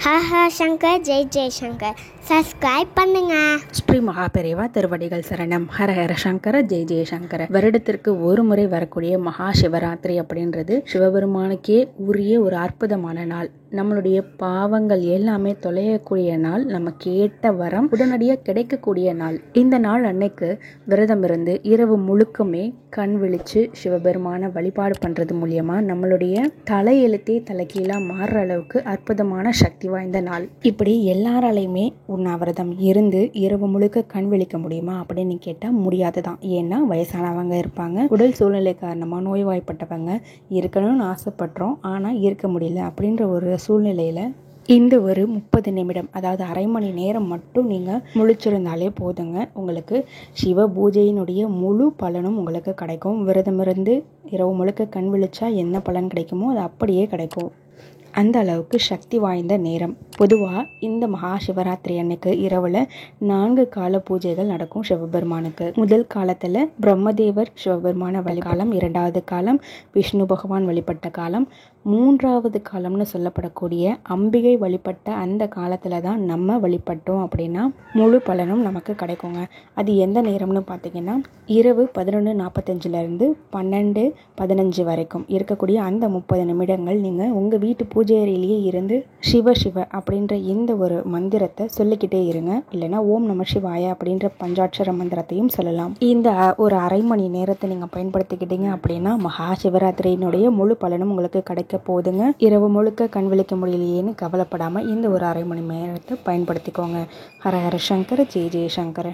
Hara Hara Shankar Jai Jaishankar. Subscribe பண்ணுங்க. ஸ்ரீ மகாபெரிவா திருவடிகள் சரணம். ஹர ஹர சங்கர ஜெய் ஜெய்சங்கர. வருடத்திற்கு ஒரு முறை வரக்கூடிய மகா சிவராத்திரி அப்படின்றது சிவபெருமானுக்கே உரிய ஒரு அற்புதமான நாள். நம்மளுடைய பாவங்கள் எல்லாமே தொலையக்கூடிய நாள், நம்ம கேட்ட வரம் உடனடியாக கிடைக்கக்கூடிய நாள். இந்த நாள் அன்னைக்கு விரதம் இருந்து இரவு முழுக்குமே கண் விழிச்சு சிவபெருமான வழிபாடு பண்றது மூலியமா நம்மளுடைய தலையெழுத்தே தலைகீழா மாறுற அளவுக்கு அற்புதமான சக்தி வாய்ந்த நாள். இப்படி எல்லாராலையுமே உண்ணாவிரதம் இருந்து இரவு முழுக்க கண் விழிக்க முடியுமா அப்படின்னு கேட்டால் முடியாதுதான். ஏன்னா வயசானவங்க இருப்பாங்க, உடல் சூழ்நிலை காரணமாக நோய்வாய்ப்பட்டவங்க இருக்கணும்னு ஆசைப்படுறோம், ஆனால் இருக்க முடியல அப்படின்ற ஒரு சூழ்நிலையில் இந்த ஒரு 30 நிமிடம், அதாவது அரை மணி நேரம் மட்டும் நீங்கள் முழிச்சிருந்தாலே போதுங்க, உங்களுக்கு சிவ பூஜையினுடைய முழு பலனும் உங்களுக்கு கிடைக்கும். விரதம் இருந்து இரவு முழுக்க கண் விழிச்சா என்ன பலன் கிடைக்குமோ அது அப்படியே கிடைக்கும். அந்த அளவுக்கு சக்தி வாய்ந்த நேரம். பொதுவாக இந்த மகா சிவராத்திரி அன்னைக்கு இரவில் 4 கால பூஜைகள் நடக்கும் சிவபெருமானுக்கு. முதல் காலத்தில் பிரம்மதேவர் சிவபெருமான வழிகாலம், 2வது காலம் விஷ்ணு பகவான் வழிபட்ட காலம், 3வது காலம்னு சொல்லப்படக்கூடிய அம்பிகை வழிபட்ட அந்த காலத்தில் தான் நம்ம வழிபட்டோம் அப்படின்னா முழு பலனும் நமக்கு கிடைக்குங்க. அது எந்த நேரம்னு பார்த்தீங்கன்னா இரவு 11:45 12:15 வரைக்கும் இருக்கக்கூடிய அந்த 30 நிமிடங்கள் நீங்கள் உங்கள் வீட்டு பூஜை அறையிலேயே இருந்து சிவ சிவ அப்படின்ற இந்த ஒரு மந்திரத்தை சொல்லிக்கிட்டே இருங்க. இல்லைன்னா ஓம் நம சிவாய அப்படின்ற பஞ்சாட்சர மந்திரத்தையும் சொல்லலாம். இந்த ஒரு அரை மணி நேரத்தை நீங்கள் பயன்படுத்திக்கிட்டீங்க அப்படின்னா மகா சிவராத்திரியினுடைய முழு பலனும் உங்களுக்கு கிடைக்க போகுதுங்க. இரவு முழுக்க கண் விழிக்க முடியலையேன்னு கவலைப்படாமல் இந்த ஒரு அரை மணி நேரத்தை பயன்படுத்திக்கோங்க. ஹர ஹர சங்கர ஜெய் ஜெய் சங்கர.